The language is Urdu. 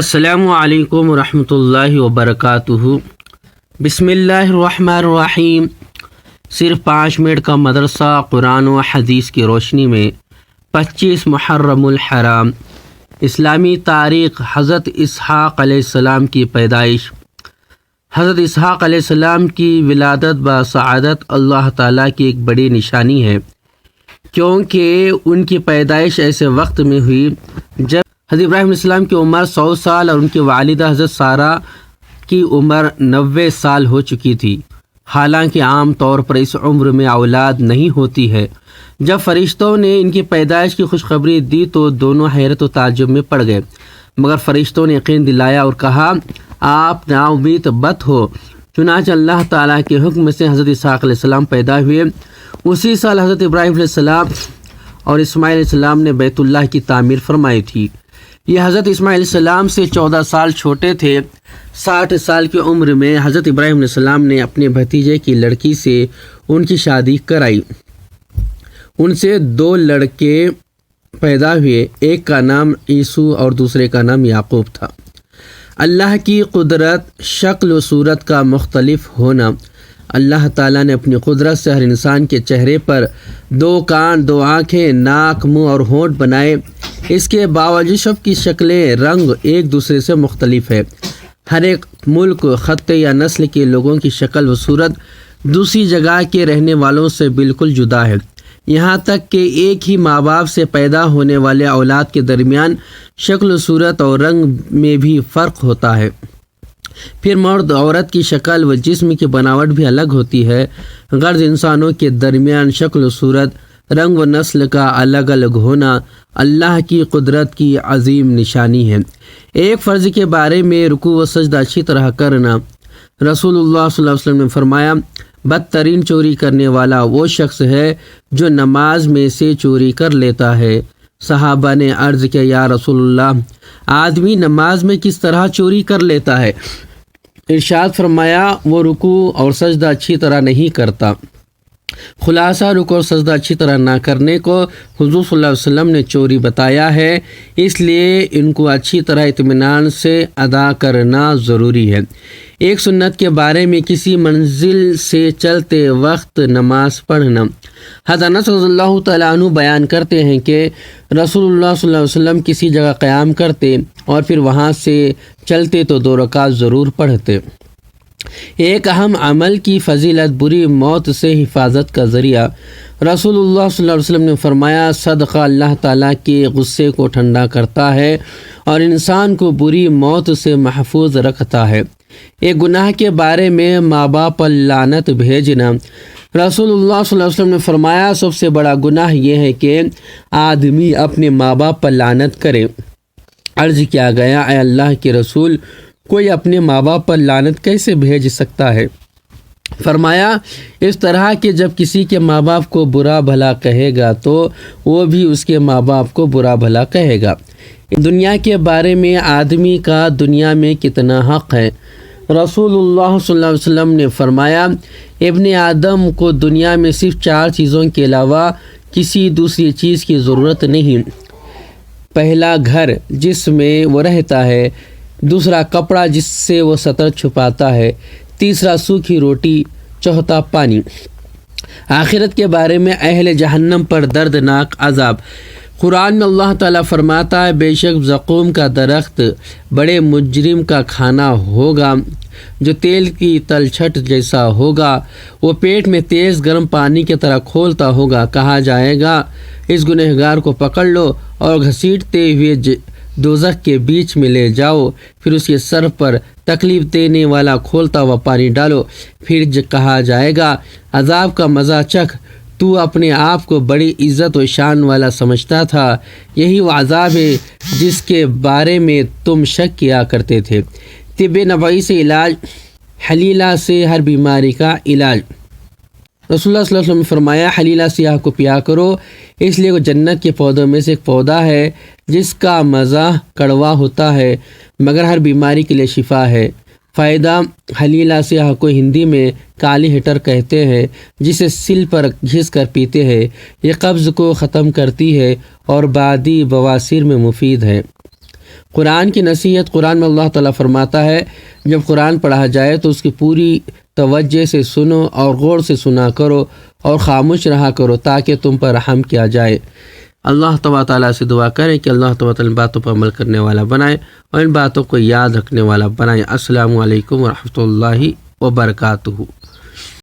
السلام علیکم ورحمۃ اللہ وبرکاتہ۔ بسم اللہ الرحمن الرحیم۔ صرف 5 منٹ کا مدرسہ قرآن و حدیث کی روشنی میں 25 محرم الحرام، اسلامی تاریخ۔ حضرت اسحاق علیہ السلام کی پیدائش۔ حضرت اسحاق علیہ السلام کی ولادت بسعادت اللہ تعالیٰ کی ایک بڑی نشانی ہے، کیونکہ ان کی پیدائش ایسے وقت میں ہوئی جب حضرت ابراہیم علیہ السلام کی عمر 100 سال اور ان کی والدہ حضرت سارہ کی عمر 90 سال ہو چکی تھی۔ حالانکہ عام طور پر اس عمر میں اولاد نہیں ہوتی ہے۔ جب فرشتوں نے ان کی پیدائش کی خوشخبری دی تو دونوں حیرت و تعجب میں پڑ گئے، مگر فرشتوں نے یقین دلایا اور کہا آپ نا امید مت ہو۔ چنانچہ اللہ تعالیٰ کے حکم سے حضرت اسحاق علیہ السلام پیدا ہوئے۔ اسی سال حضرت ابراہیم علیہ السلام اور اسماعیل علیہ السلام نے بیت اللہ کی تعمیر فرمائی تھی۔ یہ حضرت اسماعیل علیہ السلام سے 14 سال چھوٹے تھے۔ 60 سال کی عمر میں حضرت ابراہیم علیہ السلام نے اپنے بھتیجے کی لڑکی سے ان کی شادی کرائی۔ ان سے 2 لڑکے پیدا ہوئے، ایک کا نام عیسو اور دوسرے کا نام یعقوب تھا۔ اللہ کی قدرت، شکل و صورت کا مختلف ہونا۔ اللہ تعالیٰ نے اپنی قدرت سے ہر انسان کے چہرے پر 2 کان، 2 آنکھیں، ناک، منہ اور ہونٹ بنائے۔ اس کے باوجود سب کی شکلیں، رنگ ایک دوسرے سے مختلف ہے۔ ہر ایک ملک، خطے یا نسل کے لوگوں کی شکل و صورت دوسری جگہ کے رہنے والوں سے بالکل جدا ہے، یہاں تک کہ ایک ہی ماں باپ سے پیدا ہونے والے اولاد کے درمیان شکل و صورت اور رنگ میں بھی فرق ہوتا ہے۔ پھر مرد عورت کی شکل و جسم کی بناوٹ بھی الگ ہوتی ہے۔ غرض انسانوں کے درمیان شکل و صورت، رنگ و نسل کا الگ الگ ہونا اللہ کی قدرت کی عظیم نشانی ہے۔ ایک فرض کے بارے میں رکوع و سجدہ اچھی طرح کرنا۔ رسول اللہ صلی اللہ علیہ وسلم نے فرمایا بدترین چوری کرنے والا وہ شخص ہے جو نماز میں سے چوری کر لیتا ہے۔ صحابہ نے عرض کیا یا رسول اللہ، آدمی نماز میں کس طرح چوری کر لیتا ہے؟ ارشاد فرمایا وہ رکوع اور سجدہ اچھی طرح نہیں کرتا۔ خلاصہ رکوع اور سجدہ اچھی طرح نہ کرنے کو حضور صلی اللہ علیہ وسلم نے چوری بتایا ہے، اس لیے ان کو اچھی طرح اطمینان سے ادا کرنا ضروری ہے۔ ایک سنت کے بارے میں کسی منزل سے چلتے وقت نماز پڑھنا۔ حضرت انس رضی اللہ تعالیٰ عنہ بیان کرتے ہیں کہ رسول اللہ صلی اللہ علیہ وسلم کسی جگہ قیام کرتے اور پھر وہاں سے چلتے تو 2 رکعت ضرور پڑھتے۔ ایک اہم عمل کی فضیلت بری موت سے حفاظت کا ذریعہ۔ رسول اللہ صلی اللہ علیہ وسلم نے فرمایا صدقہ اللہ تعالیٰ کے غصے کو ٹھنڈا کرتا ہے اور انسان کو بری موت سے محفوظ رکھتا ہے۔ ایک گناہ کے بارے میں ماں باپ پر لعنت بھیجنا۔ رسول اللہ صلی اللہ علیہ وسلم نے فرمایا سب سے بڑا گناہ یہ ہے کہ آدمی اپنے ماں باپ پر لعنت کرے۔ عرض کیا گیا اے اللہ کے رسول، کوئی اپنے ماں باپ پر لعنت کیسے بھیج سکتا ہے؟ فرمایا اس طرح کہ جب کسی کے ماں باپ کو برا بھلا کہے گا تو وہ بھی اس کے ماں باپ کو برا بھلا کہے گا۔ دنیا کے بارے میں آدمی کا دنیا میں کتنا حق ہے؟ رسول اللہ صلی اللہ علیہ وسلم نے فرمایا ابن آدم کو دنیا میں صرف 4 چیزوں کے علاوہ کسی دوسری چیز کی ضرورت نہیں۔ پہلا گھر جس میں وہ رہتا ہے، دوسرا کپڑا جس سے وہ سطر چھپاتا ہے، تیسرا سوکھی روٹی، چوتھا پانی۔ آخرت کے بارے میں اہل جہنم پر دردناک عذاب۔ قرآن میں اللہ تعالیٰ فرماتا ہے بے شک زقوم کا درخت بڑے مجرم کا کھانا ہوگا جو تیل کی تلچھٹ جیسا ہوگا، وہ پیٹ میں تیز گرم پانی کی طرح کھولتا ہوگا۔ کہا جائے گا اس گنہگار کو پکڑ لو اور گھسیٹتے ہوئے دوزخ کے بیچ میں لے جاؤ، پھر اس کے سر پر تکلیف دینے والا کھولتا ہوا پانی ڈالو، پھر کہا جائے گا عذاب کا مزہ چکھ، تو اپنے آپ کو بڑی عزت و شان والا سمجھتا تھا، یہی وہ عذاب ہے جس کے بارے میں تم شک کیا کرتے تھے۔ طب نبوی سے علاج۔ حلیلہ سے ہر بیماری کا علاج۔ رسول اللہ صلی اللہ علیہ وسلم نے فرمایا حلیلہ سیاہ کو پیا کرو، اس لیے وہ جنت کے پودوں میں سے ایک پودا ہے جس کا مزہ کڑوا ہوتا ہے مگر ہر بیماری کے لیے شفا ہے۔ فائدہ حلیلہ سیاہ کو ہندی میں کالی ہٹر کہتے ہیں، جسے سل پر گھس کر پیتے ہیں۔ یہ قبض کو ختم کرتی ہے اور بعدی بواسیر میں مفید ہے۔ قرآن کی نصیحت، قرآن میں اللہ تعالیٰ فرماتا ہے جب قرآن پڑھا جائے تو اس کی پوری توجہ سے سنو اور غور سے سنا کرو اور خاموش رہا کرو تاکہ تم پر رحم کیا جائے۔ اللہ تعالیٰ سے دعا کریں کہ اللہ تعالیٰ ان باتوں پر عمل کرنے والا بنائے اور ان باتوں کو یاد رکھنے والا بنائے۔ السلام علیکم ورحمۃ اللہ وبرکاتہ۔